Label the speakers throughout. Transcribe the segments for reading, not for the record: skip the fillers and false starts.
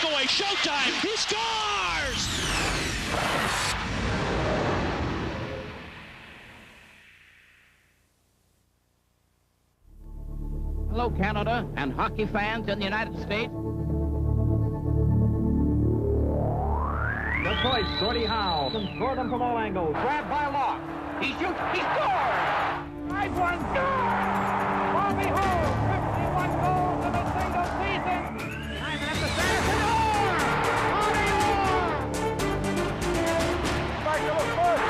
Speaker 1: breakaway, showtime, he scores!
Speaker 2: Hello, Canada and hockey fans in the United States.
Speaker 3: The choice, Gordie Howe can score them from all angles. Grabbed by Locke. He shoots, he scores! 5-1 score! Lo and behold, 51 goals in a single season! Time at the center, and back to the foot!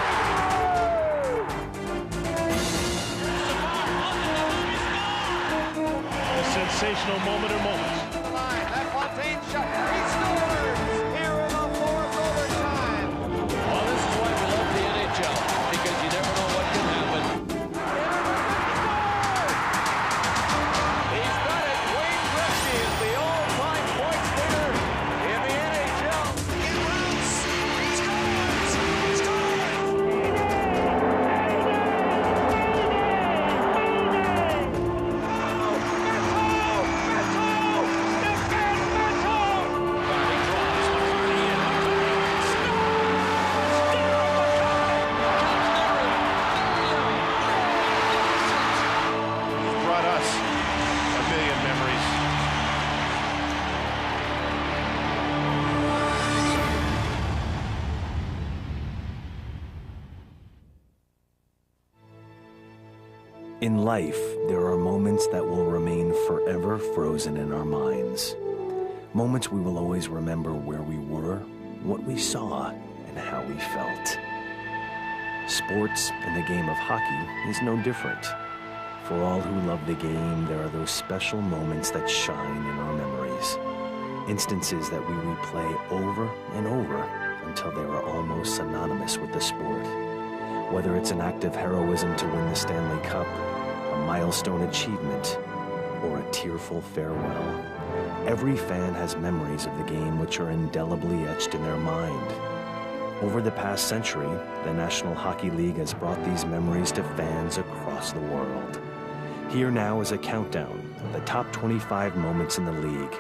Speaker 1: A sensational moment or moments.
Speaker 3: The line, that Fontaine shot, he scores! Here in the fourth overtime!
Speaker 4: Well, this is why we love the NHL, because you never know what can happen.
Speaker 3: He's done it! Wayne Gretzky is the all-time points leader in the NHL!
Speaker 1: He runs, he scores, he scores!
Speaker 5: Brought us a million memories.
Speaker 6: In life, there are moments that will remain forever frozen in our minds. Moments we will always remember where we were, what we saw, and how we felt. Sports and the game of hockey is no different. For all who love the game, there are those special moments that shine in our memories. Instances that we replay over and over until they are almost synonymous with the sport. Whether it's an act of heroism to win the Stanley Cup, a milestone achievement, or a tearful farewell, every fan has memories of the game which are indelibly etched in their mind. Over the past century, the National Hockey League has brought these memories to fans across the world. Here now is a countdown of the top 25 moments in the league,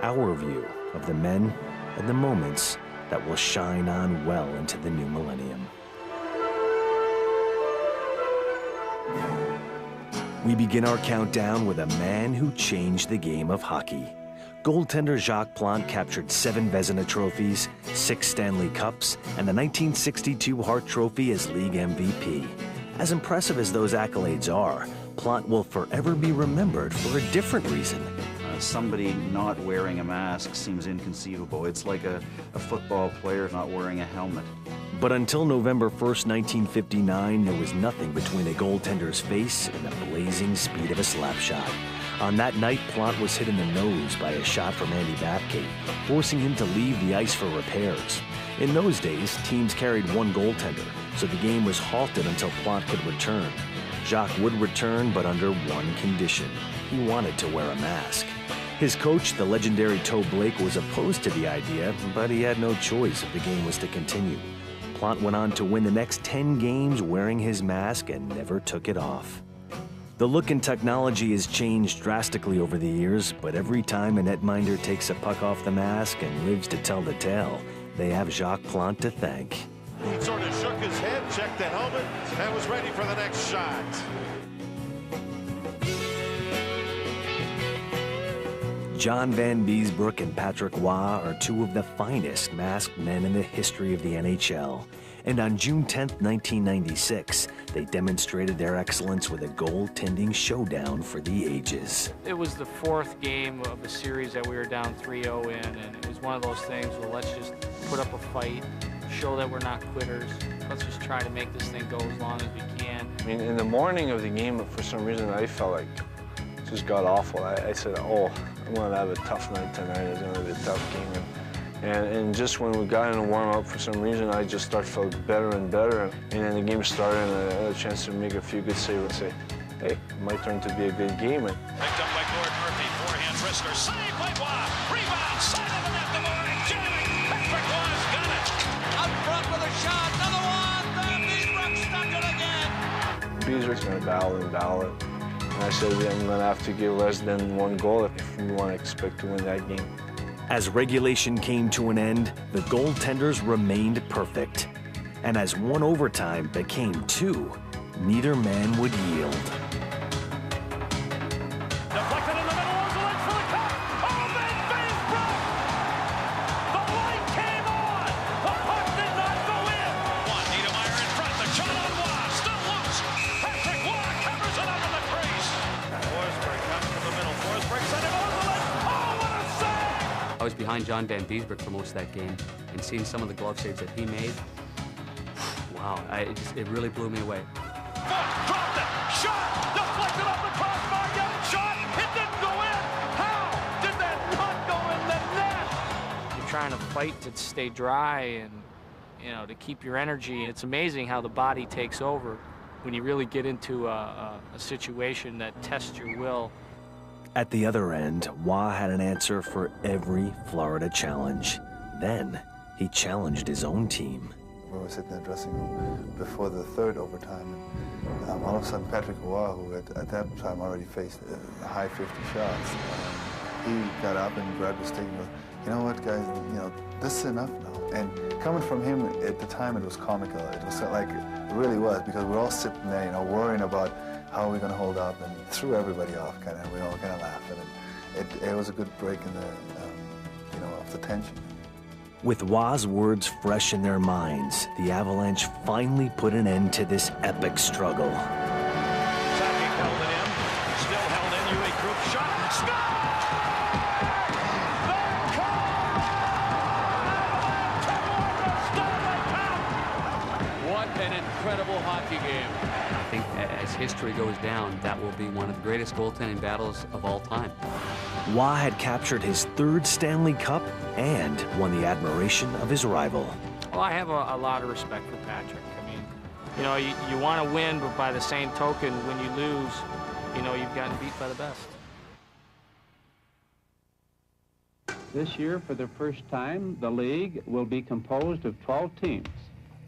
Speaker 6: our view of the men and the moments that will shine on well into the new millennium. We begin our countdown with a man who changed the game of hockey. Goaltender Jacques Plante captured 7 Vezina trophies, 6 Stanley Cups, and the 1962 Hart Trophy as league MVP. As impressive as those accolades are, Plante will forever be remembered for a different reason.
Speaker 7: Somebody not wearing a mask seems inconceivable. It's like a football player not wearing a helmet.
Speaker 6: But until November 1st, 1959, there was nothing between a goaltender's face and the blazing speed of a slap shot. On that night, Plante was hit in the nose by a shot from Andy Babkate, forcing him to leave the ice for repairs. In those days, teams carried one goaltender, so the game was halted until Plante could return. Jacques would return, but under one condition. He wanted to wear a mask. His coach, the legendary Toe Blake, was opposed to the idea, but he had no choice if the game was to continue. Plante went on to win the next 10 games wearing his mask and never took it off. The look and technology has changed drastically over the years, but every time a netminder takes a puck off the mask and lives to tell the tale, they have Jacques Plante to thank.
Speaker 5: He sort of shook his head, checked the helmet, and was ready for the next shot.
Speaker 6: John Van Beesbrook and Patrick Roy are two of the finest masked men in the history of the NHL. And on June 10th, 1996, they demonstrated their excellence with a goaltending showdown for the ages.
Speaker 8: It was the 4th game of the series that we were down 3-0 in, and it was one of those things where let's just put up a fight, show that we're not quitters. Let's just try to make this thing go as long as we can.
Speaker 9: I mean, in the morning of the game, for some reason, I felt like it just got awful. I said, oh, I'm going to have a tough night tonight. It's going to be a tough game. And just when we got in a warm-up, for some reason, I just felt better and better. And then the game started, and I had a chance to make a few good saves and say, hey, it might turn to be a good game.
Speaker 1: Picked up by Gord Murphy, forehand wrister, saved by Roy, rebound, side of the net, the morning, jamming, Patrick Roy's got it.
Speaker 4: Out front with a shot, another one, Van Beesbrook stuck it again.
Speaker 9: Beesbrook's going to battle and battle it. And I said, I'm going to have to give less than 1 goal if we want to expect to win that game.
Speaker 6: As regulation came to an end, the goaltenders remained perfect. And as one overtime became two, neither man would yield.
Speaker 1: Deflected in the middle, Ozolek for the cup. Oh, that face broke! The light came on! The puck did not go in! One, Niedermeyer in front, the shot on Waugh, still loose! Patrick Waugh covers it under the crease! Forsberg comes from the middle, Forsberg sent it, Ozolek! Oh, what a save!
Speaker 10: I was behind John Van Beesbrook for most of that game, and seeing some of the glove saves that he made, wow, it really blew me away.
Speaker 1: Dropped it! Shot! Deflected off the crossbar! Young shot! It didn't go in! How did that not go in the net?
Speaker 8: You're trying to fight to stay dry and, you know, to keep your energy. It's amazing how the body takes over when you really get into a situation that tests your will.
Speaker 6: At the other end, Waugh had an answer for every Florida challenge. Then, he challenged his own team.
Speaker 11: We were sitting in the dressing room before the third overtime, and all of a sudden Patrick Waugh, who had at that time already faced high 50 shots, he got up and grabbed his stick and goes, "You know what, guys, you know, this is enough now." And coming from him at the time, it was comical. It was like, it really was, because we're all sitting there, you know, worrying about how we're going to hold up, and it threw everybody off, kind of. We all kind of laughed, and it was a good break in the, you know, of the tension.
Speaker 6: With Waugh's words fresh in their minds, the Avalanche finally put an end to this epic struggle.
Speaker 1: Saki held it in. Still held in. UE group shot. Score!
Speaker 4: What an incredible hockey game.
Speaker 10: I think as history goes down, that will be one of the greatest goaltending battles of all time.
Speaker 6: Waugh had captured his third Stanley Cup and won the admiration of his rival.
Speaker 8: Well, I have a lot of respect for Patrick. I mean, you know, you want to win, but by the same token, when you lose, you know, you've gotten beat by the best.
Speaker 2: This year, for the first time, the league will be composed of 12 teams.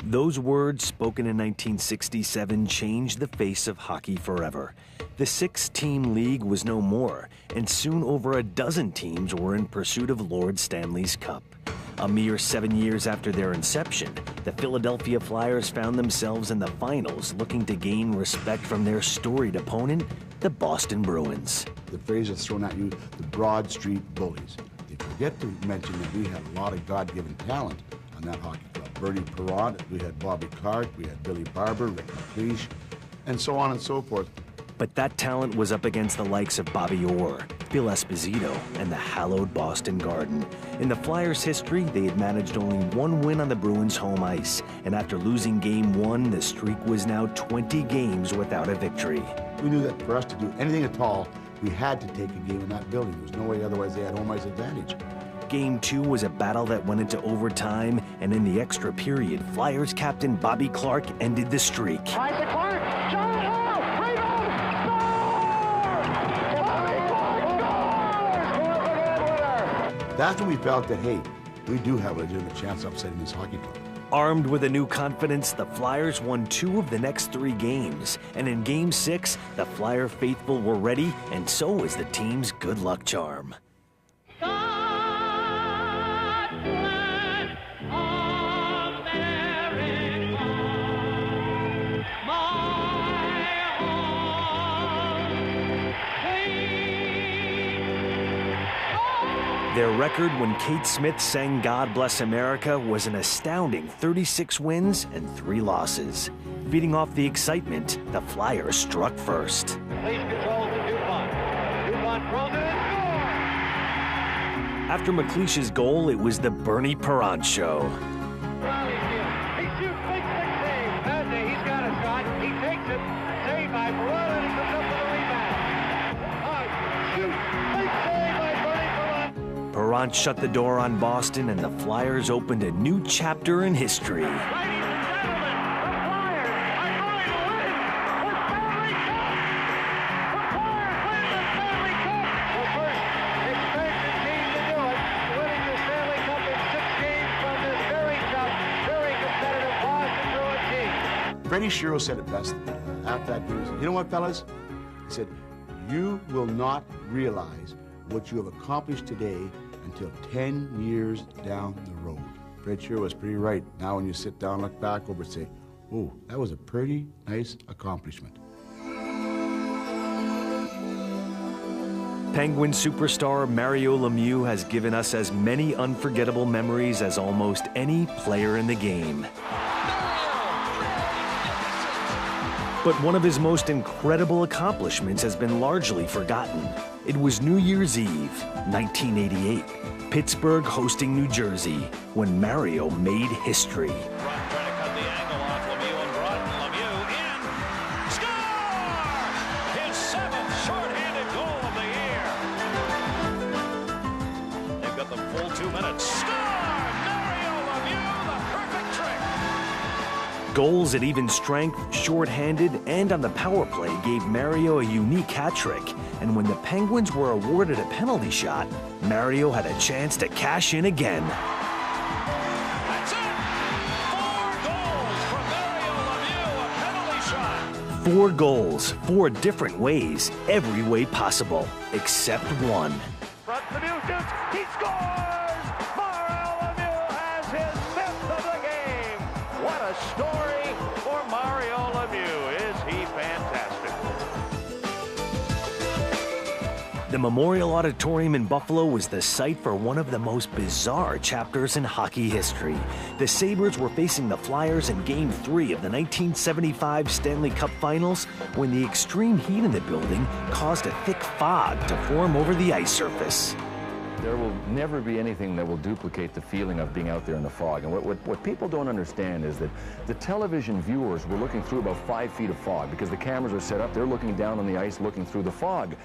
Speaker 6: Those words, spoken in 1967, changed the face of hockey forever. The 6-team league was no more, and soon over a dozen teams were in pursuit of Lord Stanley's Cup. A mere 7 years after their inception, the Philadelphia Flyers found themselves in the finals, looking to gain respect from their storied opponent, the Boston Bruins.
Speaker 12: The phrase that's thrown at you, the Broad Street Bullies. They forget to mention that we had a lot of God-given talent on that hockey club. Bernie Perrott, we had Bobby Clark, we had Billy Barber, Rick McLeish, and so on and so forth.
Speaker 6: But that talent was up against the likes of Bobby Orr, Phil Esposito, and the hallowed Boston Garden. In the Flyers' history, they had managed only one win on the Bruins' home ice, and after losing Game 1, the streak was now 20 games without a victory.
Speaker 12: We knew that for us to do anything at all, we had to take a game in that building. There was no way otherwise they had home ice advantage.
Speaker 6: Game 2 was a battle that went into overtime, and in the extra period, Flyers captain Bobby Clark ended the streak.
Speaker 3: Right to Clark. Shot. Oh, rebound. Score! Bobby Clark scores!
Speaker 12: That's when we felt that, hey, we do have a legitimate chance of upsetting this hockey club.
Speaker 6: Armed with a new confidence, the Flyers won 2 of the next 3 games. And in Game 6, the Flyer faithful were ready, and so was the team's good luck charm. Their record when Kate Smith sang God Bless America was an astounding 36 wins and 3 losses. Feeding off the excitement, the Flyers struck first.
Speaker 3: Please control to DuPont. DuPont throws it and scores!
Speaker 6: After McLeish's goal, it was the Bernie Perrott show.
Speaker 3: He shoots, makes 6 saves. Padney, he's got a shot. He takes it. Saved by Perrott, and he comes up with a rebound. Shoot, big save by Bernie Perrott.
Speaker 6: Perrott shut the door on Boston, and the Flyers opened a new chapter in history.
Speaker 3: Ladies and gentlemen, the Flyers are going to win the Stanley Cup. The Flyers win the Stanley Cup. The first expansion team to do it, winning the Stanley Cup in 6 games from this very tough, very competitive Boston Bruins team.
Speaker 12: Freddie Shero said it best after that game. He said, "You know what, fellas?" He said, "You will not realize what you have accomplished today until 10 years down the road. Fred sure was pretty right. Now when you sit down, look back over and say, oh, that was a pretty nice accomplishment.
Speaker 6: Penguin superstar Mario Lemieux has given us as many unforgettable memories as almost any player in the game. But one of his most incredible accomplishments has been largely forgotten. It was New Year's Eve, 1988, Pittsburgh hosting New Jersey, when Mario made history.
Speaker 1: Trying to cut the angle off Lemieux and Broughton. Lemieux in. Score! His 7th shorthanded goal of the year. They've got the full 2 minutes. Score! Mario Lemieux, the perfect trick.
Speaker 6: Goals at even strength, shorthanded, and on the power play gave Mario a unique hat trick. And when the Penguins were awarded a penalty shot, Mario had a chance to cash in again.
Speaker 1: That's it! 4 goals from Mario Lemieux, a penalty shot.
Speaker 6: 4 goals, 4 different ways, every way possible, except one.
Speaker 1: Front Lemieux shoots, he scores! Mario Lemieux has his 5th of the game. What a story for Mario Lemieux. Is he fantastic?
Speaker 6: The Memorial Auditorium in Buffalo was the site for one of the most bizarre chapters in hockey history. The Sabres were facing the Flyers in Game 3 of the 1975 Stanley Cup Finals when the extreme heat in the building caused a thick fog to form over the ice surface.
Speaker 13: There will never be anything that will duplicate the feeling of being out there in the fog. And what people don't understand is that the television viewers were looking through about 5 feet of fog because the cameras are set up. They're looking down on the ice, looking through the fog.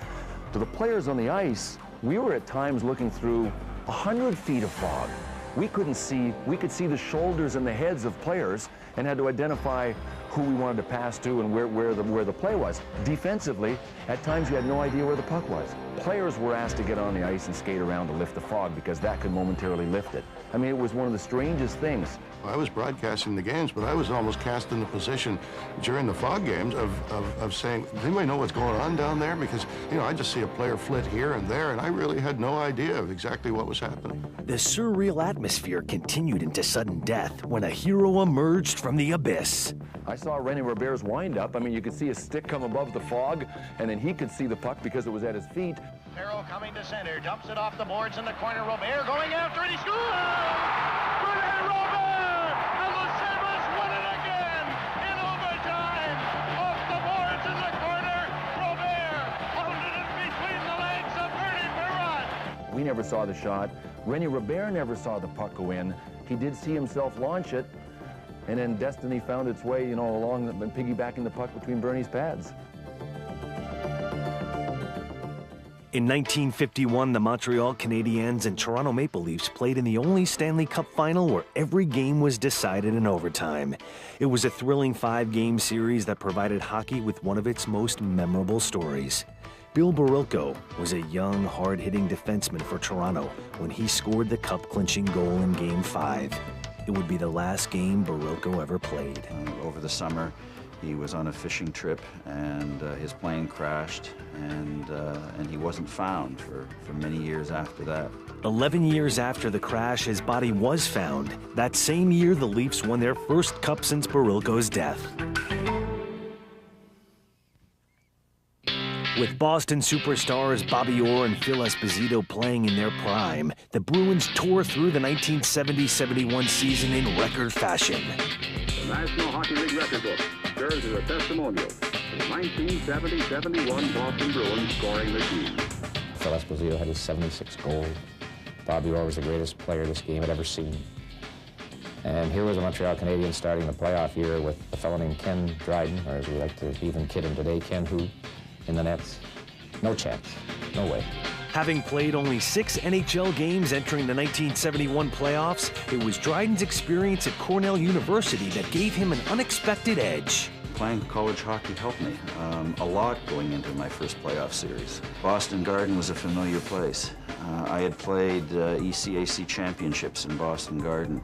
Speaker 13: To the players on the ice, we were at times looking through 100 feet of fog. We could see the shoulders and the heads of players and had to identify who we wanted to pass to and where the play was. Defensively, at times you had no idea where the puck was. Players were asked to get on the ice and skate around to lift the fog because that could momentarily lift it. I mean, it was one of the strangest things.
Speaker 5: I was broadcasting the games, but I was almost cast in the position during the fog games of saying, does anybody know what's going on down there? Because, you know, I just see a player flit here and there, and I really had no idea of exactly what was happening.
Speaker 6: The surreal atmosphere continued into sudden death when a hero emerged from the abyss.
Speaker 13: I saw René Robert's wind-up. I mean, you could see his stick come above the fog, and then he could see the puck because it was at his feet.
Speaker 1: Perreault coming to center, dumps it off the boards in the corner. Robert going after it, he scores! René Robert! And the Sabres win it again in overtime! Off the boards in the corner, Robert pounded it between the legs of René Perreault.
Speaker 13: We never saw the shot. René Robert never saw the puck go in. He did see himself launch it, and then destiny found its way, you know, along and piggybacking the puck between Bernie's pads.
Speaker 6: In 1951, the Montreal Canadiens and Toronto Maple Leafs played in the only Stanley Cup final where every game was decided in overtime. It was a thrilling 5-game series that provided hockey with one of its most memorable stories. Bill Barilko was a young, hard-hitting defenseman for Toronto when he scored the cup-clinching goal in Game 5. It would be the last game Barilko ever played.
Speaker 7: Over the summer, he was on a fishing trip, and his plane crashed, and he wasn't found for many years after that.
Speaker 6: 11 years after the crash, his body was found. That same year, the Leafs won their first cup since Barilko's death. With Boston superstars Bobby Orr and Phil Esposito playing in their prime, the Bruins tore through the 1970-71 season in record fashion.
Speaker 14: The National Hockey League record book serves as a testimonial to the 1970-71 Boston Bruins scoring machine.
Speaker 15: Phil Esposito had his 76th goal. Bobby Orr was the greatest player this game had ever seen. And here was the Montreal Canadiens starting the playoff year with a fellow named Ken Dryden, or as we like to even kid him today, Ken Who, in the nets. No chance. No way.
Speaker 6: Having played only 6 NHL games entering the 1971 playoffs, it was Dryden's experience at Cornell University that gave him an unexpected edge.
Speaker 7: Playing college hockey helped me a lot going into my first playoff series. Boston Garden was a familiar place. I had played ECAC championships in Boston Garden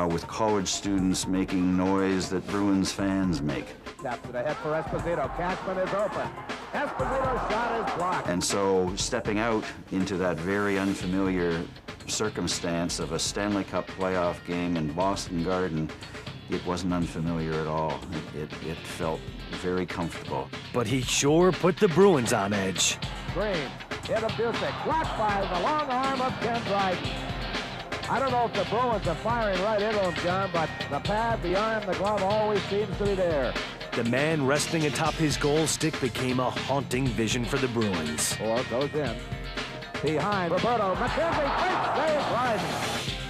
Speaker 7: with college students making noise that Bruins fans make.
Speaker 3: Taps it ahead for Esposito. Cashman is open. Esposito's shot is blocked.
Speaker 7: And so stepping out into that very unfamiliar circumstance of a Stanley Cup playoff game in Boston Garden, it wasn't unfamiliar at all. It felt very comfortable.
Speaker 6: But he sure put the Bruins on edge.
Speaker 3: Green, hit of Busick, blocked by the long arm of Ken Dryden. I don't know if the Bruins are firing right into him, John, but the pad, the arm, the glove always seems to be there.
Speaker 6: The man resting atop his goal stick became a haunting vision for the Bruins.
Speaker 3: Or goes in. Behind Roberto McKenzie, quick save, Dryden.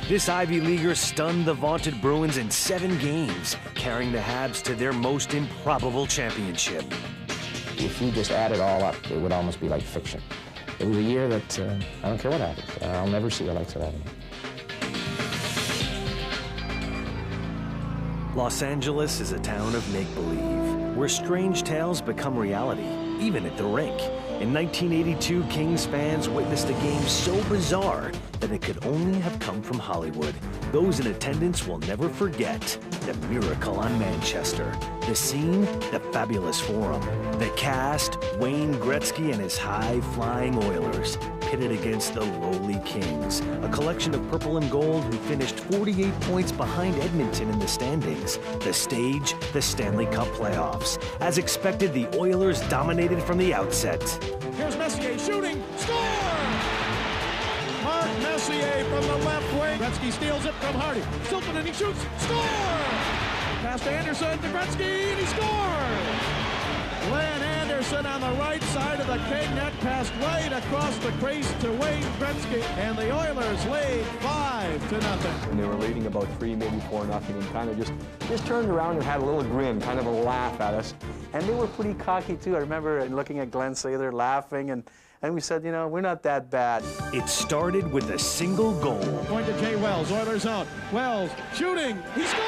Speaker 6: This Ivy Leaguer stunned the vaunted Bruins in 7 games, carrying the Habs to their most improbable championship.
Speaker 15: If you just add it all up, it would almost be like fiction. It was a year that, I don't care what happens, I'll never see the likes of that again.
Speaker 6: Los Angeles is a town of make-believe, where strange tales become reality, even at the rink. In 1982, Kings fans witnessed a game so bizarre that it could only have come from Hollywood. Those in attendance will never forget the Miracle on Manchester. The scene, the fabulous Forum. The cast, Wayne Gretzky and his high-flying Oilers, pitted against the lowly Kings, a collection of purple and gold who finished 48 points behind Edmonton in the standings. The stage, the Stanley Cup playoffs. As expected, the Oilers dominated from the outset.
Speaker 16: Here's Messier shooting, score! Mark Messier from the left wing. Gretzky steals it from Hardy. Silton and he shoots, score! Pass to Anderson, to Gretzky, and he scores! Glenn Anderson on the right side of the King net, passed right across the crease to Wayne Gretzky, and the Oilers lead 5-0.
Speaker 17: And they were leading about 3, maybe 4-0, and kind of just turned around and had a little grin, kind of a laugh at us. And they were pretty cocky too. I remember looking at Glenn Sather laughing, and we said, you know, we're not that bad.
Speaker 6: It started with a single goal.
Speaker 16: Going to Jay Wells, Oilers out. Wells shooting, he scores!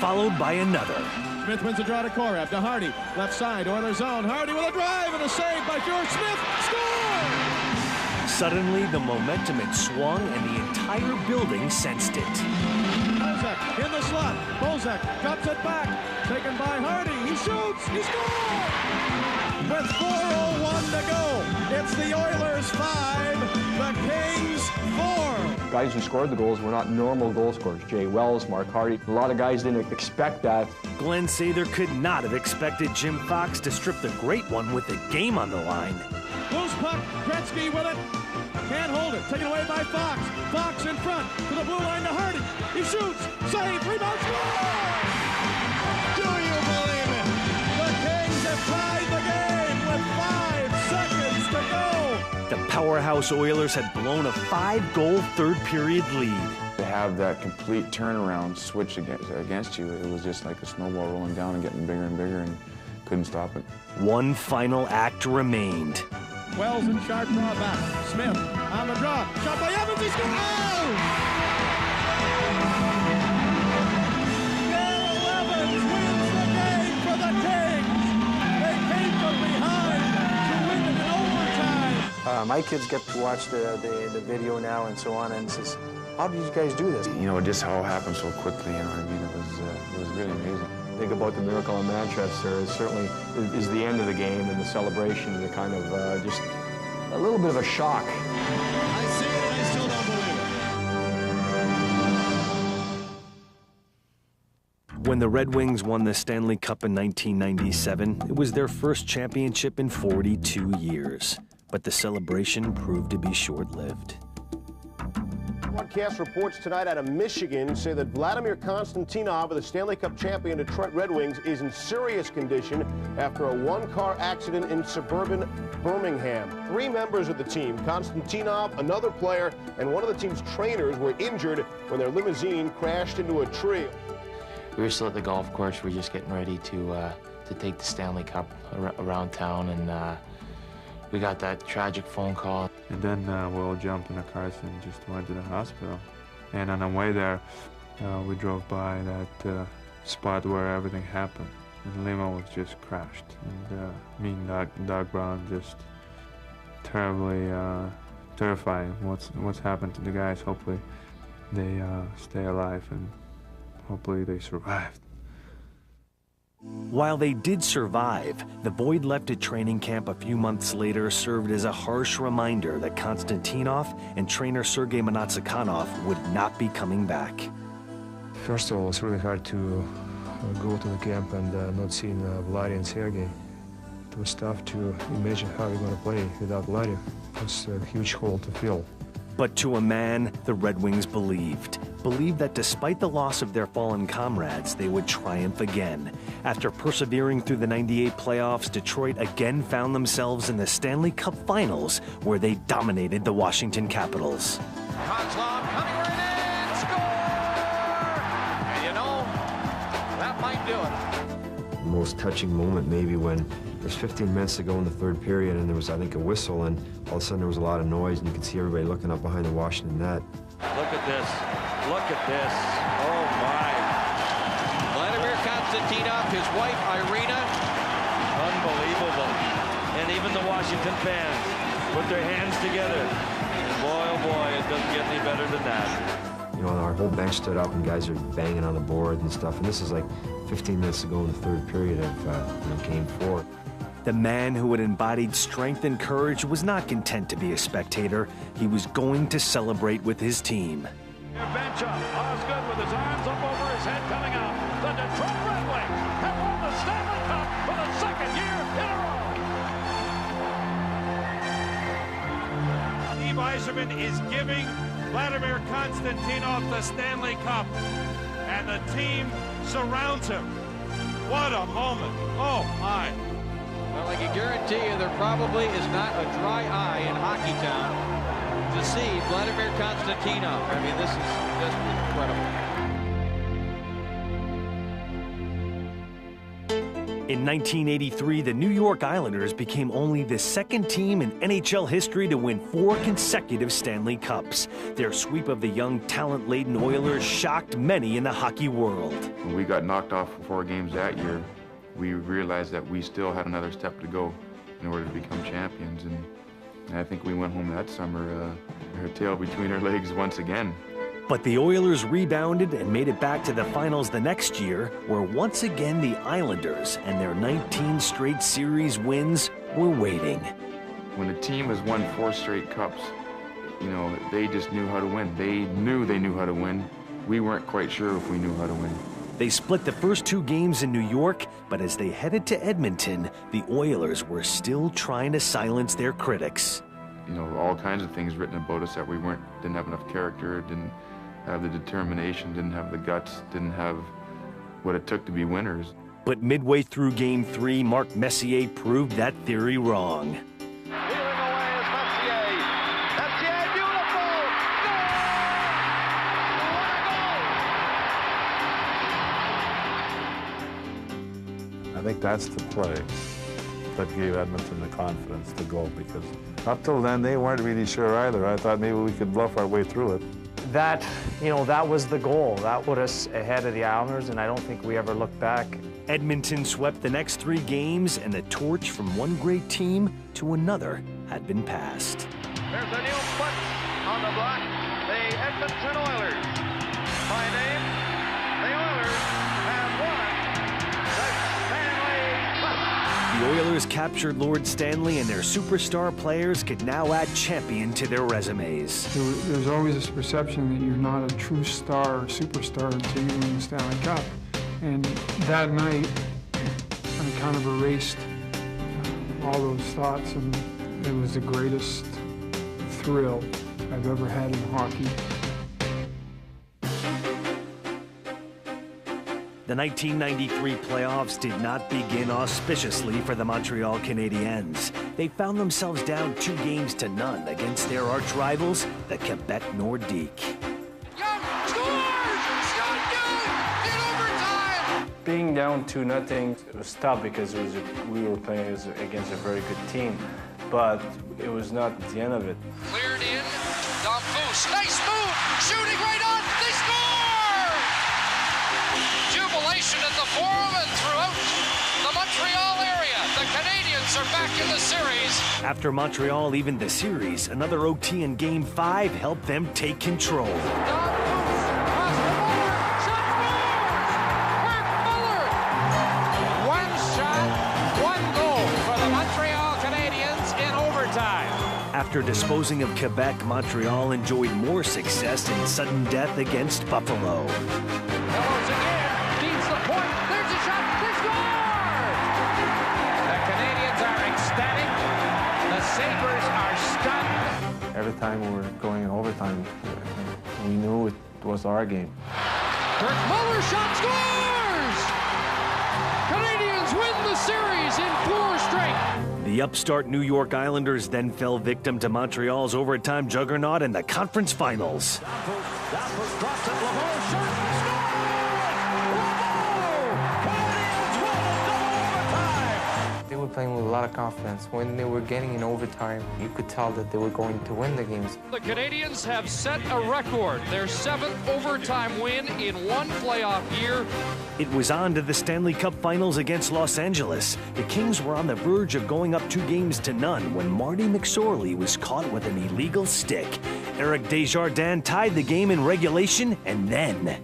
Speaker 6: Followed by another.
Speaker 16: Smith wins the draw to Korab, to Hardy. Left side, Oilers zone. Hardy with a drive and a save by George Smith. Score!
Speaker 6: Suddenly, the momentum had swung and the entire building sensed it.
Speaker 16: Bozak in the slot. Bozak drops it back. Taken by Hardy. He shoots. He scores! With 4:01 to go, it's the Oilers 5, the Kings 4.
Speaker 17: Guys who scored the goals were not normal goal scorers. Jay Wells, Mark Hardy. A lot of guys didn't expect that.
Speaker 6: Glenn Sather could not have expected Jim Fox to strip the great one with the game on the line.
Speaker 16: Loose puck, Gretzky with it. Can't hold it. Taken away by Fox. Fox in front to the blue line to Hardy. He shoots. Save. Rebound. Score! Do you believe it? The Kings have tied the game with 5 seconds to go.
Speaker 6: The powerhouse Oilers had blown a 5-goal third-period lead.
Speaker 18: To have that complete turnaround switch against you, it was just like a snowball rolling down and getting bigger and bigger, and couldn't stop it.
Speaker 6: One final act remained.
Speaker 16: Wells and sharp draw back. Smith on the draw. Shot by Evans. He scores. Oh! Dale Evans wins the game for the Kings. They came from behind to win it in overtime.
Speaker 17: My kids get to watch the video now and so on, and says, how did you guys do this?
Speaker 18: You know, it just all happened so quickly, you know what I mean? It was really amazing.
Speaker 17: Think about the Miracle on Manchester. It certainly is the end of the game and the celebration, the kind of just a little bit of a shock.
Speaker 16: I see it and I still don't believe
Speaker 6: it. When the Red Wings won the Stanley Cup in 1997, it was their first championship in 42 years. But the celebration proved to be short-lived.
Speaker 19: Broadcast reports tonight out of Michigan say that Vladimir Konstantinov of the Stanley Cup champion Detroit Red Wings is in serious condition after a one-car accident in suburban Birmingham. 3 members of the team, Konstantinov, another player, and one of the team's trainers, were injured when their limousine crashed into a tree.
Speaker 20: We were still at the golf course. We were just getting ready to take the Stanley Cup around town, and we got that tragic phone call.
Speaker 18: And then we all jumped in the cars and just went to the hospital. And on our way there, we drove by that spot where everything happened. And the limo was just crashed. And me and Doug Brown just terrifying what's happened to the guys. Hopefully they stay alive, and hopefully they survived.
Speaker 6: While they did survive, the void left at training camp a few months later served as a harsh reminder that Konstantinov and trainer Sergei Monatsikhanov would not be coming back.
Speaker 21: First of all, it's really hard to go to the camp and not seeing Vladdy and Sergei. It was tough to imagine how we're going to play without Vladdy. It was a huge hole to fill.
Speaker 6: But to a man, the Red Wings believed that despite the loss of their fallen comrades, they would triumph again. After persevering through the '98 playoffs, Detroit again found themselves in the Stanley Cup Finals, where they dominated the Washington Capitals.
Speaker 4: Kozlov coming right in, score! And you know, that might do it.
Speaker 22: The most touching moment maybe when there's 15 minutes to go in the third period and there was, I think, a whistle, and all of a sudden there was a lot of noise and you could see everybody looking up behind the Washington net.
Speaker 4: Look at this. Look at this. Oh, my. Vladimir Konstantinov, his wife, Irina. Unbelievable. And even the Washington fans put their hands together. And boy, oh, boy, it doesn't get any better than that.
Speaker 22: You know, our whole bench stood up and guys are banging on the board and stuff. And this is like 15 minutes to go in the third period of Game 4.
Speaker 6: The man who had embodied strength and courage was not content to be a spectator. He was going to celebrate with his team.
Speaker 1: Bench up. Osgood with his arms up over his head coming out. The Detroit Red Wings have won the Stanley Cup for the second year in a row.
Speaker 23: Steve Yzerman is giving Vladimir Konstantinov the Stanley Cup, and the team surrounds him. What a moment. Oh, my.
Speaker 4: Well, I can guarantee you there probably is not a dry eye in Hockey Town to see Vladimir Konstantinov. I mean, this is just incredible.
Speaker 6: In 1983, the New York Islanders became only the second team in NHL history to win 4 consecutive Stanley Cups. Their sweep of the young, talent-laden Oilers shocked many in the hockey world.
Speaker 24: When we got knocked off for 4 games that year, we realized that we still had another step to go in order to become champions. And I think we went home that summer, our tail between our legs once again.
Speaker 6: But the Oilers rebounded and made it back to the finals the next year, where once again the Islanders and their 19 straight series wins were waiting.
Speaker 24: When a team has won 4 straight cups, you know, they just knew how to win. They knew how to win. We weren't quite sure if we knew how to win.
Speaker 6: They split the first 2 games in New York, but as they headed to Edmonton, the Oilers were still trying to silence their critics.
Speaker 24: You know, all kinds of things written about us that we didn't have enough character, didn't have the determination, didn't have the guts, didn't have what it took to be winners.
Speaker 6: But midway through Game 3, Mark Messier proved that theory wrong.
Speaker 9: I think that's the play that gave Edmonton the confidence to go, because up till then they weren't really sure either. I thought maybe we could bluff our way through it.
Speaker 25: That was the goal. That put us ahead of the Islanders, and I don't think we ever looked back.
Speaker 6: Edmonton swept the next 3 games, and the torch from one great team to another had been passed.
Speaker 1: There's a new foot on the block. The Edmonton Oilers. By name, the Oilers have won the Stanley Cup.
Speaker 6: The Oilers captured Lord Stanley, and their superstar players could now add champion to their resumes.
Speaker 26: There's always this perception that you're not a true star or superstar until you win the Stanley Cup. And that night, I kind of erased all those thoughts, and it was the greatest thrill I've ever had in hockey.
Speaker 6: The 1993 playoffs did not begin auspiciously for the Montreal Canadiens. They found themselves down 2 games to none against their arch rivals, the Quebec Nordiques.
Speaker 17: Being down 2-0, it was tough because we were playing against a very good team, but it was not the end of it.
Speaker 4: Cleared in, Domfus, nice move, shooting right on, they score! Jubilation at the Forum and throughout the Montreal area. The Canadiens are back in the series.
Speaker 6: After Montreal evened the series, another OT in Game 5 helped them take control.
Speaker 1: overtime.
Speaker 6: After disposing of Quebec, Montreal enjoyed more success in sudden death against Buffalo.
Speaker 3: Fellows again, feeds the point. There's a shot. They score! The Canadians are ecstatic. The Sabres are stunned.
Speaker 9: Every time we were going in overtime, we knew it was our game.
Speaker 3: Kirk Muller shot scores! Canadians win the series in 4 straight.
Speaker 6: The upstart New York Islanders then fell victim to Montreal's overtime juggernaut in the conference finals.
Speaker 2: They were playing with a lot of confidence. When they were getting in overtime, you could tell that they were going to win the games.
Speaker 3: The Canadians have set a record, their 7th overtime win in one playoff year.
Speaker 6: It was on to the Stanley Cup Finals against Los Angeles. The Kings were on the verge of going up 2-0 when Marty McSorley was caught with an illegal stick. Eric Desjardins tied the game in regulation, and then
Speaker 3: Eric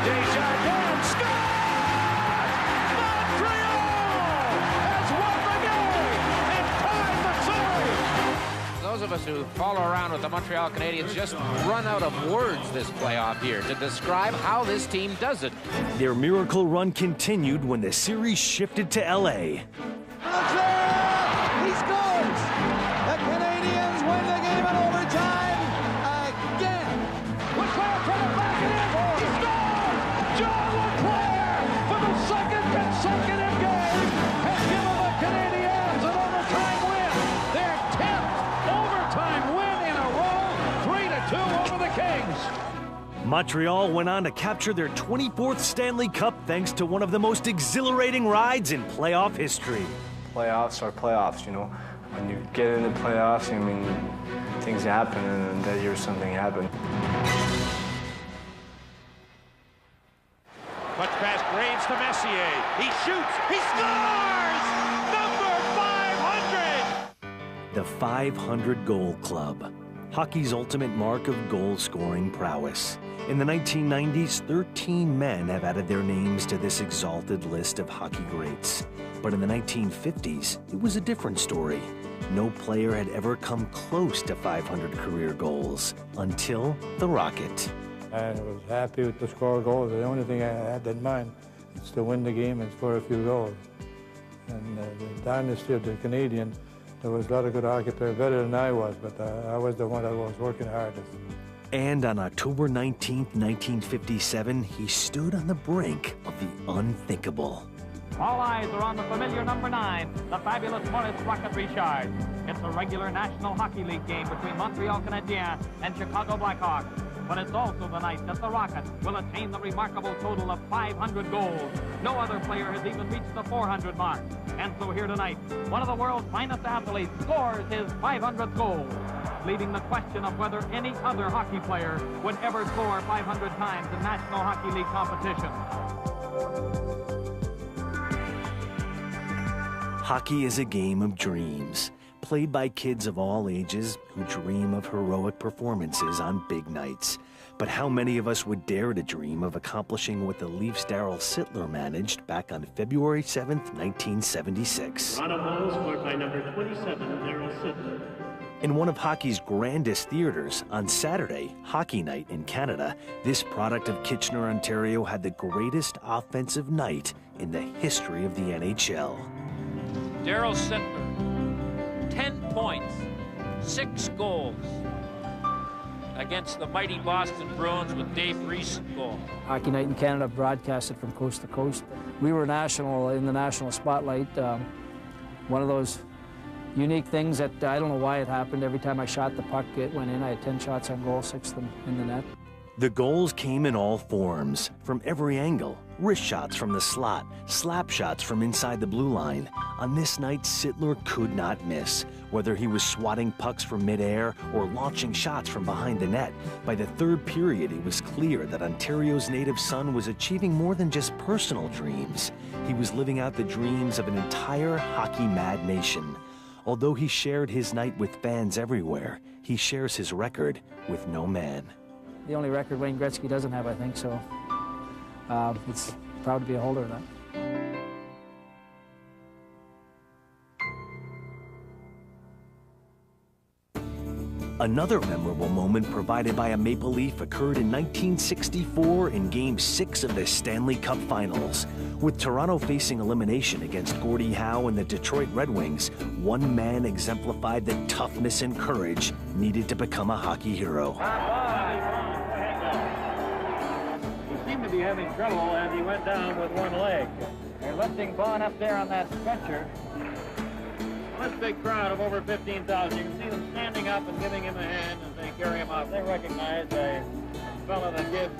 Speaker 3: Desjardins scores! Montreal has won the game and tied the series! Those of us who follow around with the Montreal Canadiens just run out of words this playoff year to describe how this team does it.
Speaker 6: their miracle run continued when the series shifted to LA.
Speaker 3: He scores! The Canadians win the game in overtime again. Leclerc trying to back it in. He scores! John Leclerc for the second consecutive game has given the Canadians an overtime win. Their 10th overtime win in a row, 3-2 over the Kings.
Speaker 6: Montreal went on to capture their 24th Stanley Cup thanks to one of the most exhilarating rides in playoff history.
Speaker 9: Playoffs are playoffs, you know. When you get into playoffs, I mean, things happen, and that year something happened.
Speaker 1: Clutch pass, Graves to Messier. He shoots. He scores! Number 500!
Speaker 6: The 500 Goal Club, hockey's ultimate mark of goal-scoring prowess. In the 1990s, 13 men have added their names to this exalted list of hockey greats. But in the 1950s, it was a different story. No player had ever come close to 500 career goals until the Rocket.
Speaker 5: I was happy with the score goals. The only thing I had in mind is to win the game and score a few goals. And the dynasty of the Canadian, there was a lot of good hockey players, better than I was, but I was the one that was working hardest.
Speaker 6: And on October 19, 1957, he stood on the brink of the unthinkable.
Speaker 8: All eyes are on the familiar number 9, the fabulous Maurice Rocket Richard. It's a regular National Hockey League game between Montreal Canadiens and Chicago Blackhawks. But it's also the night that the Rocket will attain the remarkable total of 500 goals. No other player has even reached the 400 mark. And so here tonight, one of the world's finest athletes scores his 500th goal, leaving the question of whether any other hockey player would ever score 500 times in National Hockey League competition.
Speaker 6: Hockey is a game of dreams, played by kids of all ages who dream of heroic performances on big nights. But how many of us would dare to dream of accomplishing what the Leafs' Darryl Sittler managed back on February 7th, 1976?
Speaker 10: Toronto goal scored by number 27, Darryl Sittler.
Speaker 6: In one of hockey's grandest theaters, on Saturday, Hockey Night in Canada, this product of Kitchener, Ontario had the greatest offensive night in the history of the NHL.
Speaker 8: Darryl Sittler, 10 points, 6 goals against the mighty Boston Bruins with Dave Reese goal.
Speaker 11: Hockey Night in Canada broadcasted from coast to coast. We were national in the national spotlight. One of those unique things that I don't know why it happened. Every time I shot the puck, it went in. I had 10 shots on goal, 6 of them in the net.
Speaker 6: The goals came in all forms, from every angle. Wrist shots from the slot, slap shots from inside the blue line. On this night, Sittler could not miss, whether he was swatting pucks from midair or launching shots from behind the net. By the third period, it was clear that Ontario's native son was achieving more than just personal dreams. He was living out the dreams of an entire hockey-mad nation. Although he shared his night with fans everywhere, he shares his record with no man.
Speaker 11: The only record Wayne Gretzky doesn't have, I think, so it's proud to be a holder of that.
Speaker 6: Another memorable moment provided by a Maple Leaf occurred in 1964 in Game 6 of the Stanley Cup Finals. With Toronto facing elimination against Gordie Howe and the Detroit Red Wings, one man exemplified the toughness and courage needed to become a hockey hero.
Speaker 8: He seemed to be having trouble as he went down with one leg. They're lifting Bond up there on that stretcher. This big crowd of over 15,000. You can see them standing up and giving him a hand as they carry him off. They recognize a fellow that gives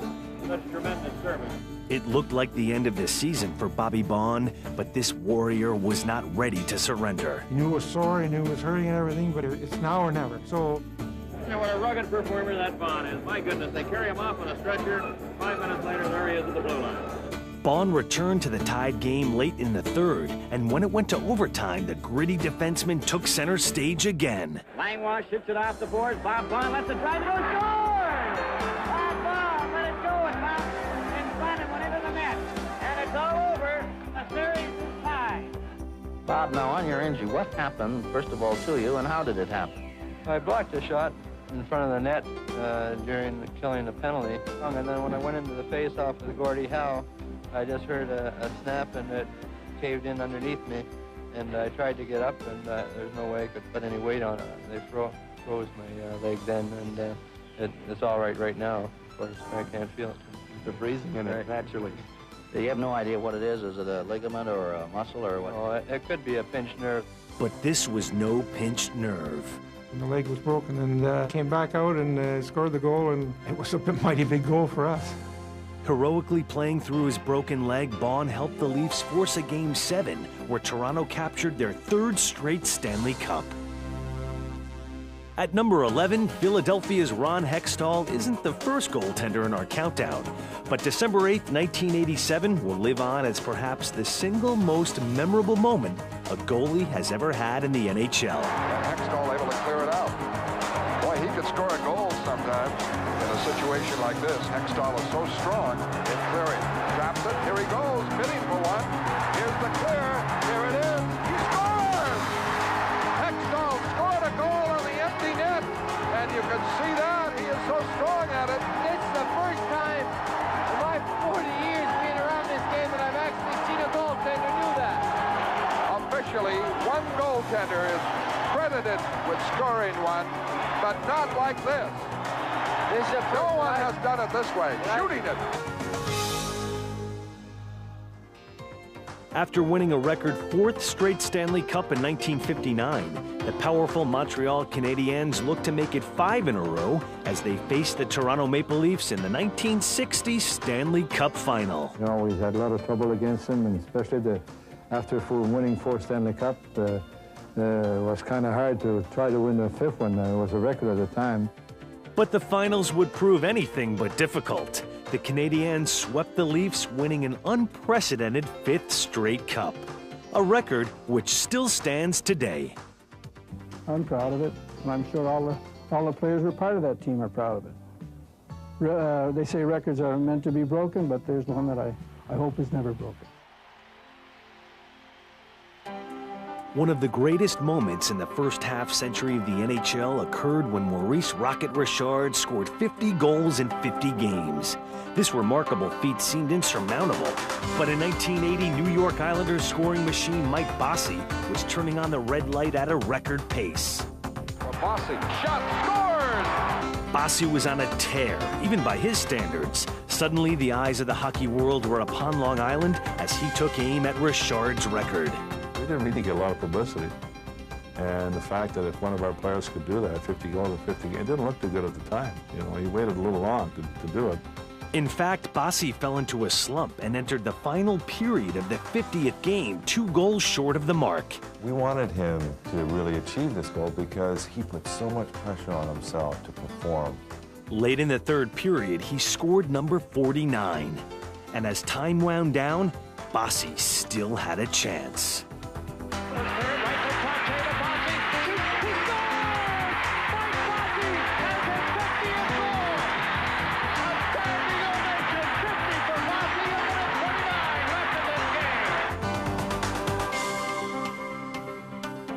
Speaker 8: such tremendous service.
Speaker 6: It looked like the end of the season for Bobby Bond, but this warrior was not ready to surrender.
Speaker 5: He knew it was sore, he knew it was hurting and everything, but it's now or never. So,
Speaker 8: you know what a rugged performer that Bond is. My goodness, they carry him off on a stretcher. 5 minutes later, there he is at the blue line.
Speaker 6: Bond returned to the tied game late in the third, and when it went to overtime, the gritty defenseman took center stage again.
Speaker 8: Langlois shoots it off the boards. Bob Bond lets it drive. It goes, scores! Bob Bond let it go and bounced in front and went into the net. And it's all over. The series is tied.
Speaker 7: Bob, now on your injury, what happened, first of all, to you, and how did it happen?
Speaker 9: I blocked a shot in front of the net during killing the penalty. And then when I went into the face-off with Gordie Howe, I just heard a snap and it caved in underneath me. And I tried to get up and there's no way I could put any weight on it. They froze my leg then, and it's all right now. Of course, I can't feel it. They're breathing in it naturally.
Speaker 7: You have no idea what it is? Is it a ligament or a muscle or what?
Speaker 9: Oh, it could be a pinched nerve.
Speaker 6: But this was no pinched nerve.
Speaker 5: and the leg was broken, and came back out and scored the goal, and it was a mighty big goal for us.
Speaker 6: Heroically playing through his broken leg, Bond helped the Leafs force a Game 7, where Toronto captured their third straight Stanley Cup. At number 11, Philadelphia's Ron Hextall isn't the first goaltender in our countdown, but December 8, 1987 will live on as perhaps the single most memorable moment a goalie has ever had in the NHL.
Speaker 12: And Hextall able to clear it out. Boy, he could score a goal sometimes in a situation like this. Hextall is so strong in clearing. Traps it, here he goes, bidding for one. Here's the clear, here it is, he scores! Hextall scored a goal on the empty net, and you can see that, he is so strong at it.
Speaker 3: It's the first time in my 40 years being around this game that I've actually seen a goaltender do that.
Speaker 12: Officially, one goaltender is credited with scoring one, but not like this. No one has done it this way, shooting it.
Speaker 6: After winning a record fourth straight Stanley Cup in 1959, the powerful Montreal Canadiens looked to make it 5 in a row as they faced the Toronto Maple Leafs in the 1960 Stanley Cup Final.
Speaker 5: You know, we had a lot of trouble against them, and especially after winning 4 Stanley Cup, it was kind of hard to try to win the 5th one. It was a record at the time.
Speaker 6: But the finals would prove anything but difficult. The Canadiens swept the Leafs, winning an unprecedented 5th straight cup, a record which still stands today.
Speaker 5: I'm proud of it, and I'm sure all the players who are part of that team are proud of it. They say records are meant to be broken, but there's one that I hope is never broken.
Speaker 6: One of the greatest moments in the first half-century of the NHL occurred when Maurice "Rocket" Richard scored 50 goals in 50 games. This remarkable feat seemed insurmountable, but in 1980, New York Islanders scoring machine Mike Bossy was turning on the red light at a record pace.
Speaker 12: Bossy, shot, scores!
Speaker 6: Bossy was on a tear, even by his standards. Suddenly, the eyes of the hockey world were upon Long Island as he took aim at Richard's record.
Speaker 13: We didn't really get a lot of publicity. And the fact that if one of our players could do that, 50 goals in 50 games, it didn't look too good at the time. You know, he waited a little long to do it.
Speaker 6: In fact, Bossy fell into a slump and entered the final period of the 50th game, 2 goals short of the mark.
Speaker 22: We wanted him to really achieve this goal because he put so much pressure on himself to perform.
Speaker 6: Late in the third period, he scored number 49. And as time wound down, Bossy still had a chance.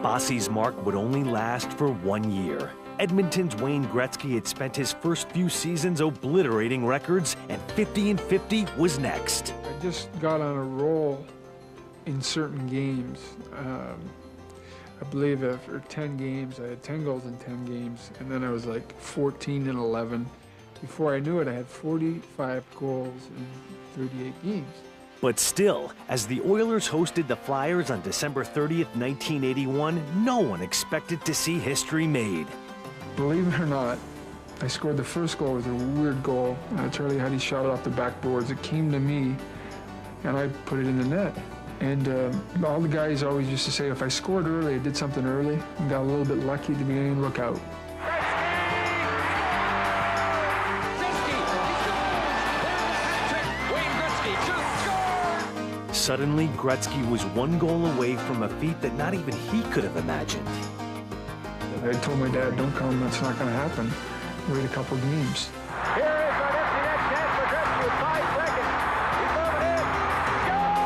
Speaker 6: Bossy's mark would only last for 1 year. Edmonton's Wayne Gretzky had spent his first few seasons obliterating records, and 50-50 was next.
Speaker 26: I just got on a roll in certain games. I believe after 10 games, I had 10 goals in 10 games, and then I was like 14-11. Before I knew it, I had 45 goals in 38 games.
Speaker 6: But still, as the Oilers hosted the Flyers on December 30th, 1981, no one expected to see history made.
Speaker 26: Believe it or not, I scored the first goal. It was a weird goal. Charlie Huddy shot it off the backboards. It came to me, and I put it in the net. And all the guys always used to say, if I scored early, I did something early, and got a little bit lucky at the beginning, look out.
Speaker 6: Suddenly, Gretzky was one goal away from a feat that not even he could have imagined.
Speaker 26: I told my dad, don't come, that's not going to happen. Wait a couple games.
Speaker 3: Here is an empty net chance for Gretzky with 5 seconds. He's moving in. Score!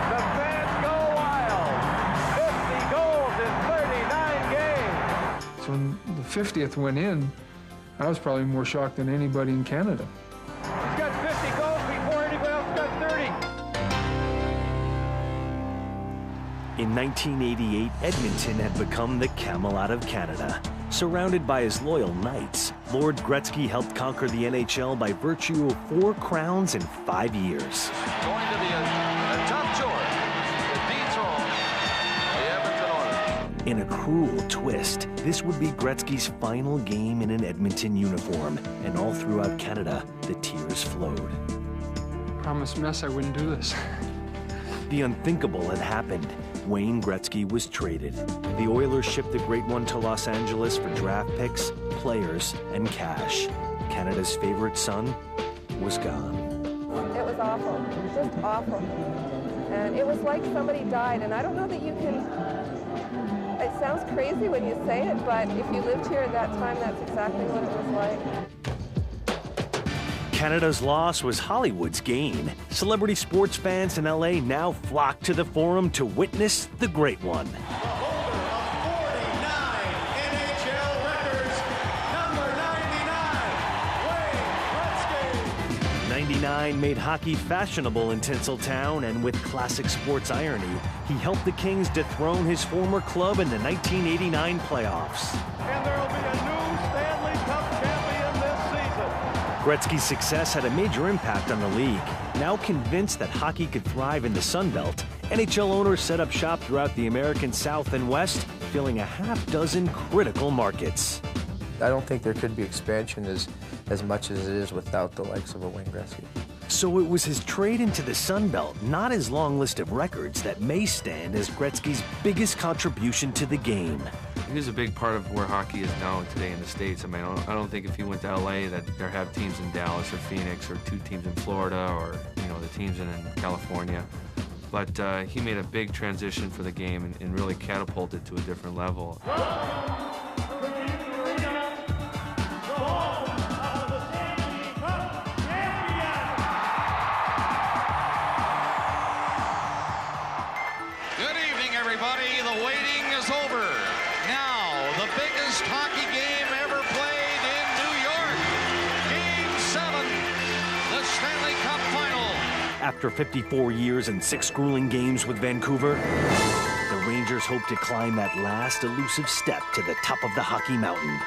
Speaker 3: The fans go wild. 50 goals in 39 games.
Speaker 26: So when the 50th went in, I was probably more shocked than anybody in Canada.
Speaker 3: He's got 50 goals before anybody else got 30.
Speaker 6: In 1988, Edmonton had become the Camelot of Canada. Surrounded by his loyal knights, Lord Gretzky helped conquer the NHL by virtue of 4 crowns in 5 years.
Speaker 12: Going to be a tough chore. The Deeds home. The Edmonton Oilers.
Speaker 6: In a cruel twist, this would be Gretzky's final game in an Edmonton uniform, and all throughout Canada, the tears flowed.
Speaker 26: Promised mess I wouldn't do this.
Speaker 6: The unthinkable had happened. Wayne Gretzky was traded. The Oilers shipped the Great One to Los Angeles for draft picks, players, and cash. Canada's favorite son was gone.
Speaker 14: It was awful, just awful. And it was like somebody died, and I don't know that you can, it sounds crazy when you say it, but if you lived here at that time, that's exactly what it was like.
Speaker 6: Canada's loss was Hollywood's gain. Celebrity sports fans in LA now flock to the Forum to witness the Great One.
Speaker 3: The holder of 49 NHL records, number 99, Wayne Gretzky.
Speaker 6: 99 made hockey fashionable in Tinseltown, and with classic sports irony, he helped the Kings dethrone his former club in the 1989 playoffs.
Speaker 3: And there will be a new Stanley Cup champion this season.
Speaker 6: Gretzky's success had a major impact on the league. Now convinced that hockey could thrive in the Sun Belt, NHL owners set up shop throughout the American South and West, filling a half-dozen critical markets.
Speaker 2: I don't think there could be expansion as much as it is without the likes of a Wayne Gretzky.
Speaker 6: So it was his trade into the Sun Belt, not his long list of records, that may stand as Gretzky's biggest contribution to the game.
Speaker 15: He was a big part of where hockey is now today in the States. I mean, I don't think if he went to LA that there have teams in Dallas or Phoenix or 2 teams in Florida or, you know, the teams in California. But he made a big transition for the game and really catapulted it to a different level.
Speaker 1: Good evening, everybody. The waiting is over. Now, the biggest hockey game ever played in New York. Game 7, the Stanley Cup Final.
Speaker 6: After 54 years and 6 grueling games with Vancouver, the Rangers hope to climb that last elusive step to the top of the hockey mountain.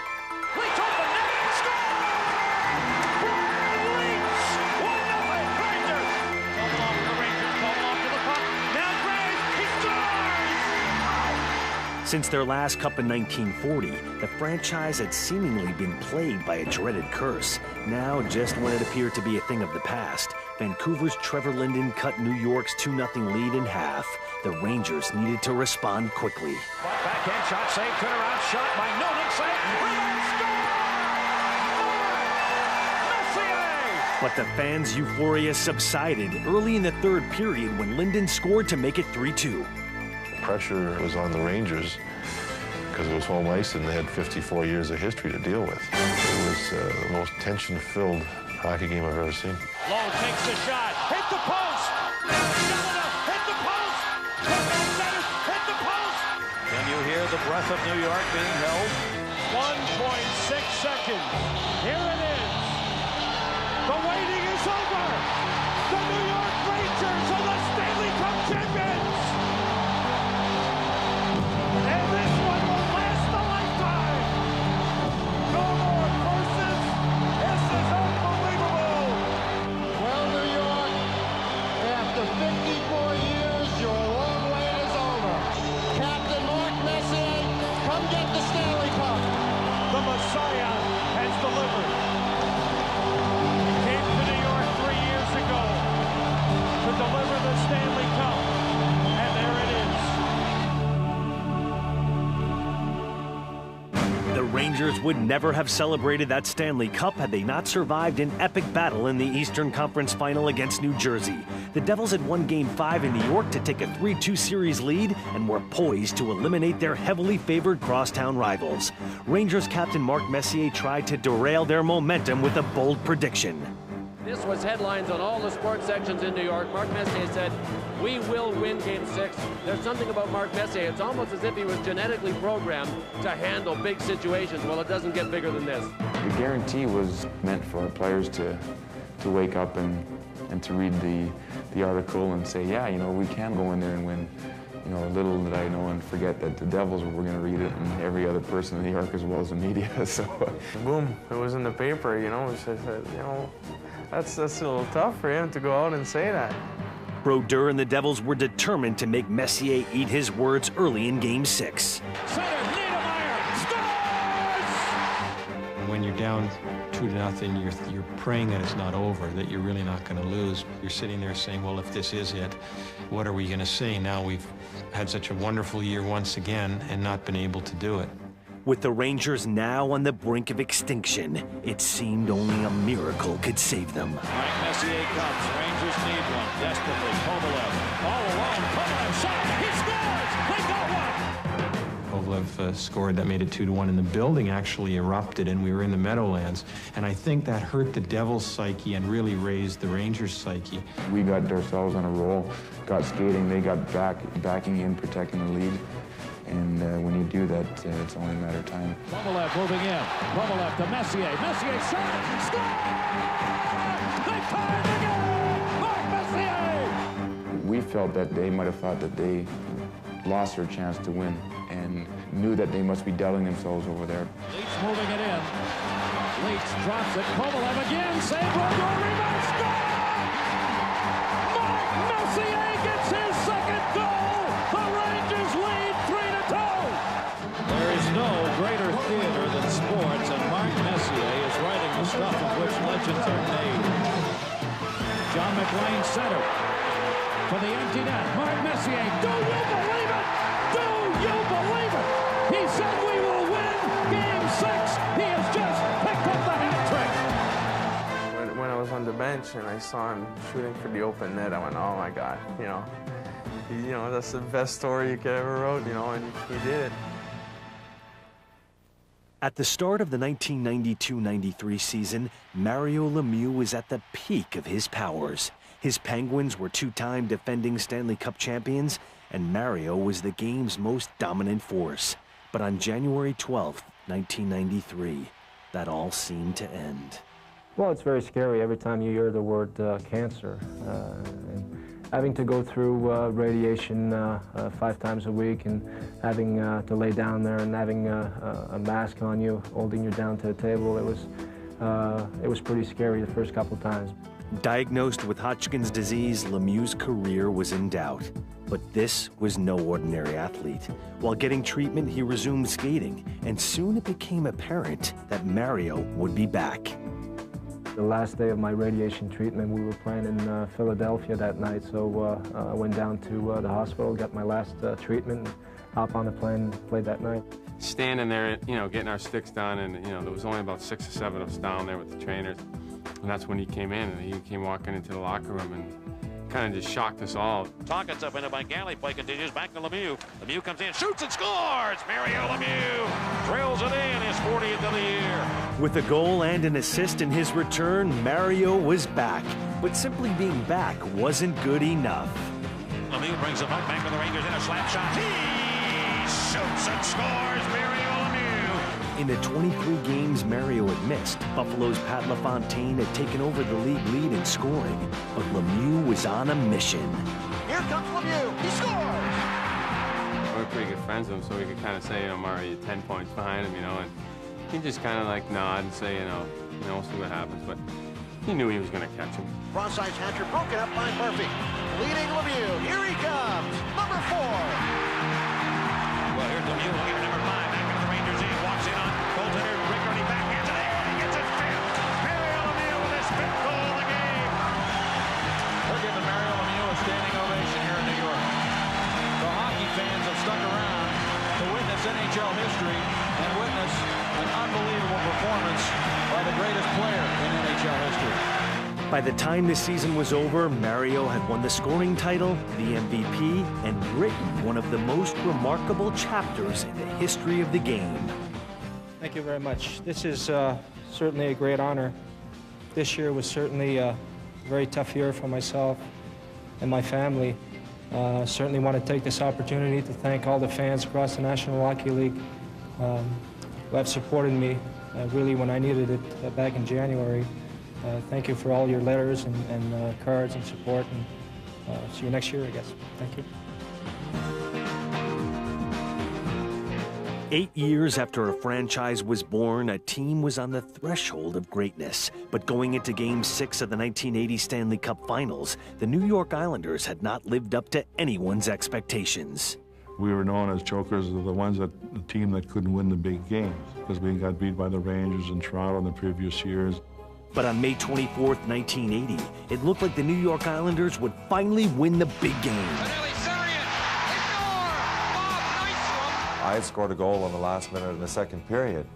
Speaker 6: Since their last cup in 1940, the franchise had seemingly been plagued by a dreaded curse. Now, just when it appeared to be a thing of the past, Vancouver's Trevor Linden cut New York's 2-0 lead in half. The Rangers needed to respond quickly.
Speaker 3: Backhand shot, save, turnaround shot by Nolan, save,
Speaker 6: But the fans' euphoria subsided early in the 3rd period when Linden scored to make it 3-2.
Speaker 13: Pressure was on the Rangers because it was home ice and they had 54 years of history to deal with. It was the most tension-filled hockey game I've ever seen.
Speaker 3: Lowe takes the shot, hit the post! Hit the post! Hit the post!
Speaker 4: Can you hear
Speaker 1: of the breath of New York being held. 1.6 seconds. Here it is. The waiting is over. The New York Rangers are the Stanley Cup champions. And this one will last a lifetime. No more curses. This is unbelievable.
Speaker 3: Well, New York, after 54 years, your long wait is over. Captain Mark Messier, come get the Stanley Cup.
Speaker 1: The Messiah has delivered. He came to New York 3 years ago to deliver the Stanley Cup, and there it is.
Speaker 6: The Rangers would never have celebrated that Stanley Cup had they not survived an epic battle in the Eastern Conference Final against New Jersey. The Devils had won Game 5 in New York to take a 3-2 series lead and were poised to eliminate their heavily favored crosstown rivals. Rangers captain Mark Messier tried to derail their momentum with a bold prediction.
Speaker 16: This was headlines on all the sports sections in New York. Mark Messier said, "We will win Game 6. There's something about Mark Messier. It's almost as if he was genetically programmed to handle big situations. Well, it doesn't get bigger than this.
Speaker 24: The guarantee was meant for our players to wake up and to read the article and say, yeah, you know, we can go in there and win. You know, little did I know and forget that the Devils were going to read it and every other person in New York as well as the media. So,
Speaker 2: boom, it was in the paper, you know. So, you know, that's a little tough for him to go out and say that.
Speaker 6: Brodeur and the Devils were determined to make Messier eat his words early in Game 6.
Speaker 18: When you're down 2-0, you're praying that it's not over, that you're really not going to lose. You're sitting there saying, well, if this is it, what are we going to say? Now we've had such a wonderful year once again and not been able to do it.
Speaker 6: With the Rangers now on the brink of extinction, it seemed only a miracle could save them.
Speaker 1: Mark Messier comes. Rangers need one desperately. Kovalev all alone. Kovalev shot. He scores. They got one.
Speaker 18: Kovalev scored. That made it 2-1, and the building actually erupted, and we were in the Meadowlands. And I think that hurt the Devils' psyche and really raised the Rangers' psyche.
Speaker 24: we got ourselves on a roll, got skating, they got backing in, protecting the lead. And when you do that, it's only a matter of time.
Speaker 1: Kovalev moving in. Kovalev to Messier. Messier shot. Score! They tied the game! Mark Messier!
Speaker 24: We felt that they might have thought that they lost their chance to win and knew that they must be doubting themselves over there.
Speaker 1: Leach moving it in. Leach drops it. Kovalev again. Save Brodeur. Rebound. Score! Mark Messier gets his second goal. The Rangers lead 3-2. There is no greater theater than sports, and Mark Messier is writing the stuff of which legends are made. John McLean center for the empty net. Mark Messier, do you believe it? Do you believe it? He said we will win Game 6. He has just picked up the hat trick.
Speaker 2: When I was on the bench and I saw him shooting for the open net, I went, oh my God, you know, that's the best story you could ever wrote, you know, and he did it.
Speaker 6: At the start of the 1992-93 season, Mario Lemieux was at the peak of his powers. His Penguins were two-time defending Stanley Cup champions, and Mario was the game's most dominant force. But on January 12th, 1993, that all seemed to end.
Speaker 19: Well, it's very scary every time you hear the word cancer. And having to go through radiation 5 times a week and having to lay down there and having a mask on you, holding you down to the table, it was pretty scary the first couple times.
Speaker 6: Diagnosed with Hodgkin's disease, Lemieux's career was in doubt. But this was no ordinary athlete. While getting treatment, he resumed skating, and soon it became apparent that Mario would be back.
Speaker 19: The last day of my radiation treatment, we were playing in Philadelphia that night, so I went down to the hospital, got my last treatment, hop on the plane, played that night.
Speaker 20: Standing there, you know, getting our sticks done, and, you know, there was only about 6 or 7 of us down there with the trainers. And that's when he came in, and he came walking into the locker room and kind of just shocked us all.
Speaker 1: Tocchet's up in it by Galley. Play continues back to Lemieux. Lemieux comes in, shoots and scores! Mario Lemieux drills it in, his 40th of the year.
Speaker 6: With a goal and an assist in his return, Mario was back. But simply being back wasn't good enough.
Speaker 1: Lemieux brings the puck back to the Rangers in a slap shot. He shoots and scores!
Speaker 6: In the 23 games Mario had missed, Buffalo's Pat LaFontaine had taken over the league lead in scoring, but Lemieux was on a mission.
Speaker 1: Here comes Lemieux. He scores!
Speaker 20: We're pretty good friends with him, so we could kind of say, Mario, you're 10 points behind him, and he just kind of like nod and say, we'll see what happens. But he knew he was going to catch him.
Speaker 1: Cross-ice hatcher broken up by Murphy. Leading Lemieux. Here he comes. Number 4. Well, here's Lemieux. Here, number 5. Back into the Rangers Z. Walks in on goaltender Rickard. He backhands it. And he gets it stamped. Mario Lemieux with his 5th goal of the game.
Speaker 10: We're giving Mario Lemieux a standing ovation here in New York. The hockey fans have stuck around to witness NHL history and witness an unbelievable performance by the greatest player in NHL history.
Speaker 6: By the time the season was over, Mario had won the scoring title, the MVP, and written one of the most remarkable chapters in the history of the game.
Speaker 19: Thank you very much. This is certainly a great honor. This year was certainly a very tough year for myself and my family. Certainly want to take this opportunity to thank all the fans across the National Hockey League who have supported me really when I needed it back in January. Thank you for all your letters and cards and support, and see you next year, I guess. Thank you.
Speaker 6: 8 years after a franchise was born, a team was on the threshold of greatness. But going into Game 6 of the 1980 Stanley Cup Finals, the New York Islanders had not lived up to anyone's expectations.
Speaker 13: We were known as chokers, the team that couldn't win the big games, because we got beat by the Rangers and Toronto in the previous years.
Speaker 6: But on May 24th, 1980, it looked like the New York Islanders would finally win the big game.
Speaker 22: I had scored a goal in the last minute in the second period,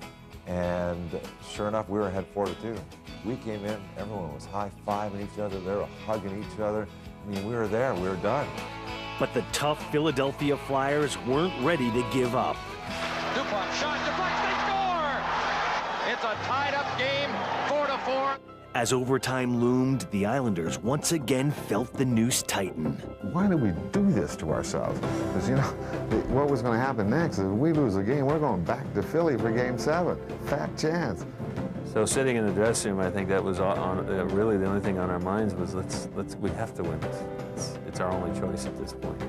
Speaker 22: and sure enough, we were ahead 4-2. We came in, everyone was high-fiving each other, they were hugging each other. I mean, we were there, we were done.
Speaker 6: But the tough Philadelphia Flyers weren't ready to give up.
Speaker 10: Dupont shot, deflects, they score! It's a tied-up game, 4-4.
Speaker 6: As overtime loomed, the Islanders once again felt the noose tighten.
Speaker 12: Why did we do this to ourselves? Because, what was going to happen next is if we lose the game, we're going back to Philly for Game 7. Fat chance.
Speaker 9: So sitting in the dressing room, I think that was really the only thing on our minds was we have to win this. It's our only choice at this point.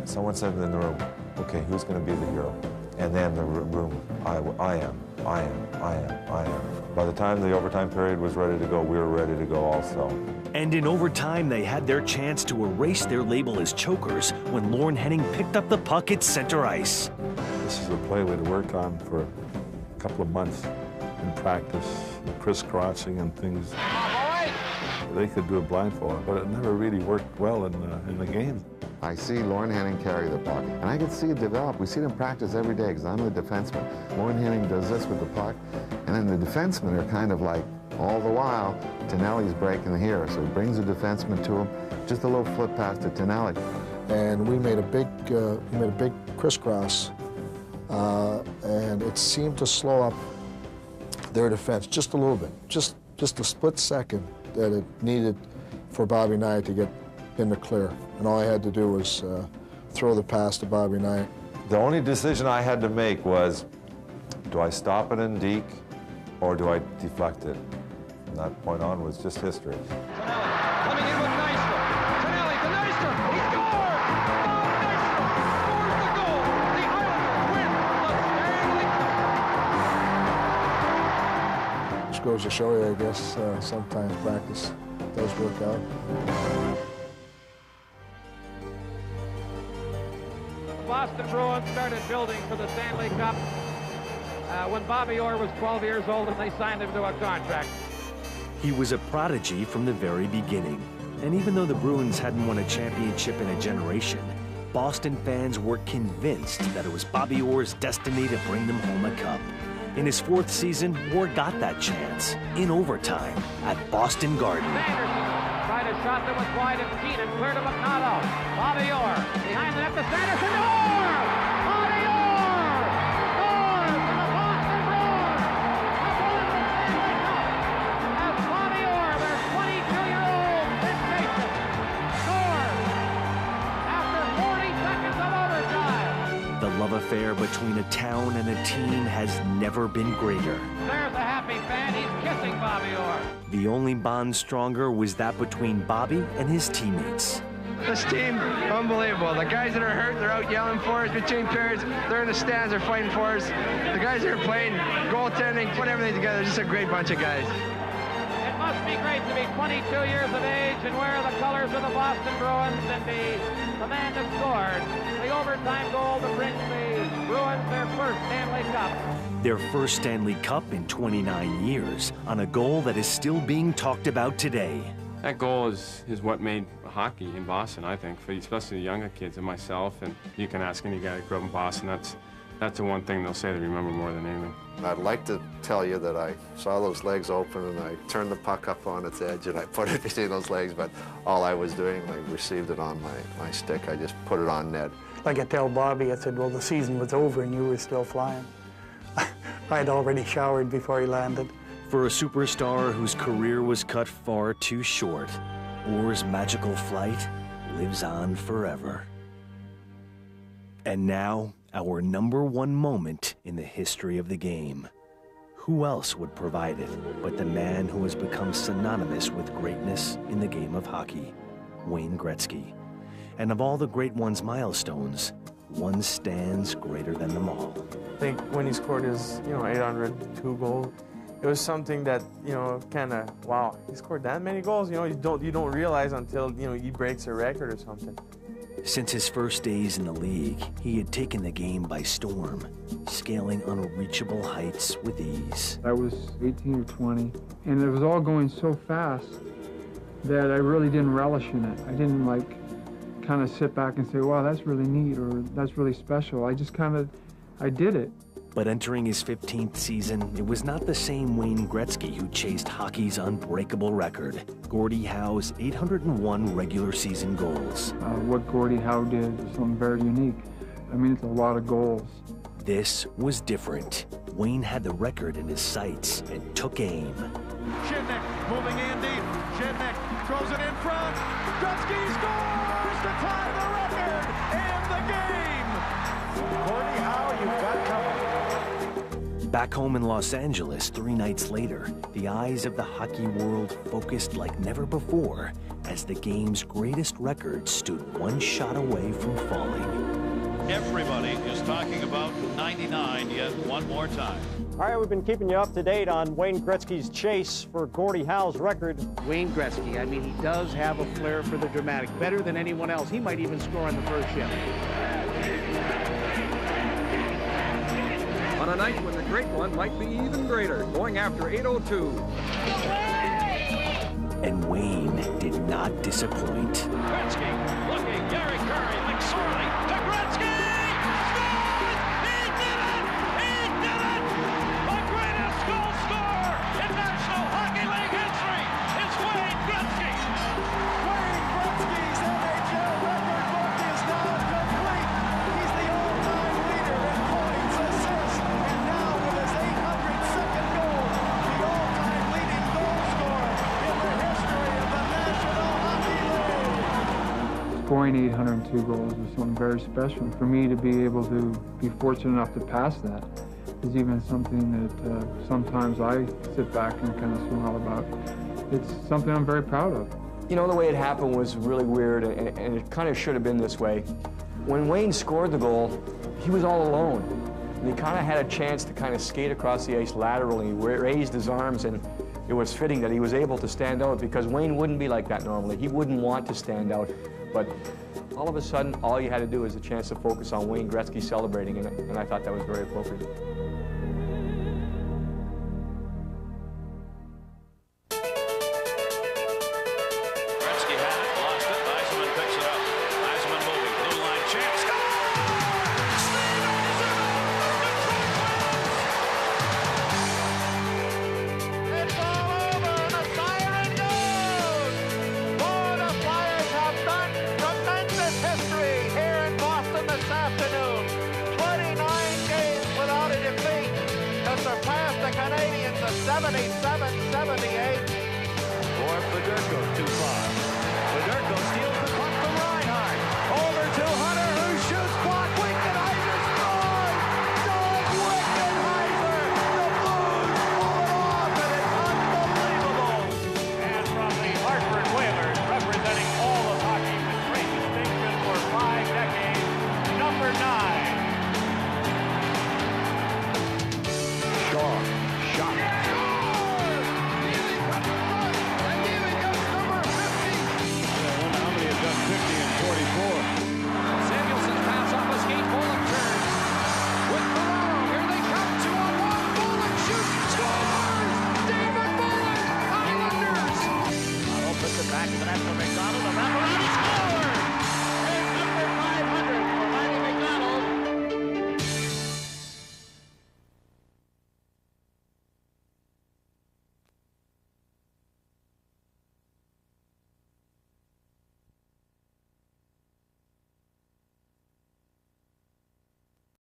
Speaker 22: Someone said in the room, okay, who's going to be the hero? And then the room, I am. By the time the overtime period was ready to go, we were ready to go also.
Speaker 6: And in overtime, they had their chance to erase their label as chokers when Lorne Henning picked up the puck at center ice.
Speaker 13: This is a play we'd worked on for a couple of months in practice, crisscrossing and things. They could do it blindfold, but it never really worked well in the game.
Speaker 12: I see Lorne Henning carry the puck, and I can see it develop. We see it in practice every day because I'm the defenseman. Lorne Henning does this with the puck, and then the defensemen are kind of like, all the while, Tonelli's breaking here, so he brings the defenseman to him, just a little flip pass to Tonelli.
Speaker 11: And we made a big crisscross, and it seemed to slow up their defense just a little bit, just a split second that it needed for Bobby Knight to get in the clear. And all I had to do was throw the pass to Bobby Knight.
Speaker 22: The only decision I had to make was, do I stop it in deke or do I deflect it? From that point on was just history.
Speaker 10: Coming in with Nystrom. Tonelli to Nystrom. He scored! Bob Nystrom scores the goal. The Islanders win the Stanley Cup.
Speaker 11: Which goes to show you, I guess, sometimes practice does work out.
Speaker 8: The Boston Bruins started building for the Stanley Cup when Bobby Orr was 12 years old and they signed him to a contract.
Speaker 6: He was a prodigy from the very beginning. And even though the Bruins hadn't won a championship in a generation, Boston fans were convinced that it was Bobby Orr's destiny to bring them home a cup. In his 4th season, Orr got that chance in overtime at Boston Garden.
Speaker 8: Sanderson tried a shot that was wide of Keenan, cleared him but not out. Bobby Orr behind the net to Sanderson. Orr! Bobby Orr! Scores for the Boston Bruins! Have won the Stanley Cup! As Bobby Orr, their 22-year-old sensation, scores after 40 seconds of overtime.
Speaker 6: The love love affair between a town and a team has never been greater.
Speaker 8: There's a happy fan. He's kissing Bobby Orr.
Speaker 6: The only bond stronger was that between Bobby and his teammates.
Speaker 5: This team, unbelievable. The guys that are hurt, they're out yelling for us between periods. They're in the stands, they're fighting for us. The guys that are playing, goaltending, put everything together. Just a great bunch of guys.
Speaker 8: It must be great to be 22 years of age and wear the colors of the Boston Bruins and be the man that scored the overtime goal to bring the Bruins their first Stanley Cup.
Speaker 6: Their first Stanley Cup in 29 years on a goal that is still being talked about today.
Speaker 20: That goal is what made hockey in Boston, I think, for especially the younger kids and myself. And you can ask any guy that grew up in Boston, that's the one thing they'll say they remember more than anything.
Speaker 7: I'd like to tell you that I saw those legs open and I turned the puck up on its edge and I put it between those legs, but all I was doing, I received it on my stick. I just put it on net.
Speaker 17: Like I tell Bobby, I said, well, the season was over and you were still flying. I'd already showered before he landed.
Speaker 6: For a superstar whose career was cut far too short, Orr's magical flight lives on forever. And now, our #1 moment in the history of the game. Who else would provide it but the man who has become synonymous with greatness in the game of hockey, Wayne Gretzky. And of all the great one's milestones, one stands greater than them all.
Speaker 2: I think when he scored his, 802 goal, it was something that, kind of, wow, he scored that many goals. You don't realize until, he breaks a record or something.
Speaker 6: Since his first days in the league, he had taken the game by storm, scaling unreachable heights with ease.
Speaker 26: I was 18 or 20, and it was all going so fast that I really didn't relish in it. I didn't kind of sit back and say, wow, that's really neat, or that's really special. I just I did it.
Speaker 6: But entering his 15th season, it was not the same Wayne Gretzky who chased hockey's unbreakable record, Gordie Howe's 801 regular season goals.
Speaker 26: What Gordie Howe did is something very unique. I mean, it's a lot of goals.
Speaker 6: This was different. Wayne had the record in his sights and took aim.
Speaker 1: Shednick moving in deep. Shednick throws it in front. Gretzky scores to tie the record and the game. Gordie Howe, you've got company.
Speaker 6: Back home in Los Angeles 3 nights later, the eyes of the hockey world focused like never before as the game's greatest record stood one shot away from falling.
Speaker 21: Everybody is talking about 99 yet one more time.
Speaker 23: All right, we've been keeping you up to date on Wayne Gretzky's chase for Gordie Howe's record.
Speaker 25: Wayne Gretzky, I mean, he does have a flair for the dramatic, better than anyone else. He might even score on the first shift.
Speaker 27: On a night when the great one might be even greater, going after 802.
Speaker 6: And Wayne did not disappoint.
Speaker 1: Gretzky looking, Gary Curry, McSorley to Gretzky! Scored! He did it! He did it! The greatest goal scorer in National Hockey League history is Wayne Gretzky! Wayne Gretzky's NHL record book is now complete. He's the all-time leader in points, assists, and now with his 802nd goal, the all-time leading goal scorer in the history of the National Hockey League.
Speaker 26: Scoring 802 goals was something very special. For me to be able to be fortunate enough to pass that is even something that sometimes I sit back and kind of smile about. It's something I'm very proud of.
Speaker 28: You know, the way it happened was really weird, and it kind of should have been this way. When Wayne scored the goal, he was all alone. And he kind of had a chance to kind of skate across the ice laterally. He raised his arms, and it was fitting that he was able to stand out because Wayne wouldn't be like that normally. He wouldn't want to stand out. But all of a sudden, all you had to do was a chance to focus on Wayne Gretzky celebrating, and I thought that was very appropriate.
Speaker 1: Gretzky had it, lost it. Eisenman picks it up. Eisenman moving, blue line chance. It's all over. The siren goes. Boy, the Flyers have done tremendous history here in Boston this afternoon. 29 games without a defeat to surpass the Canadiens of 77-78.
Speaker 10: Boy, Federico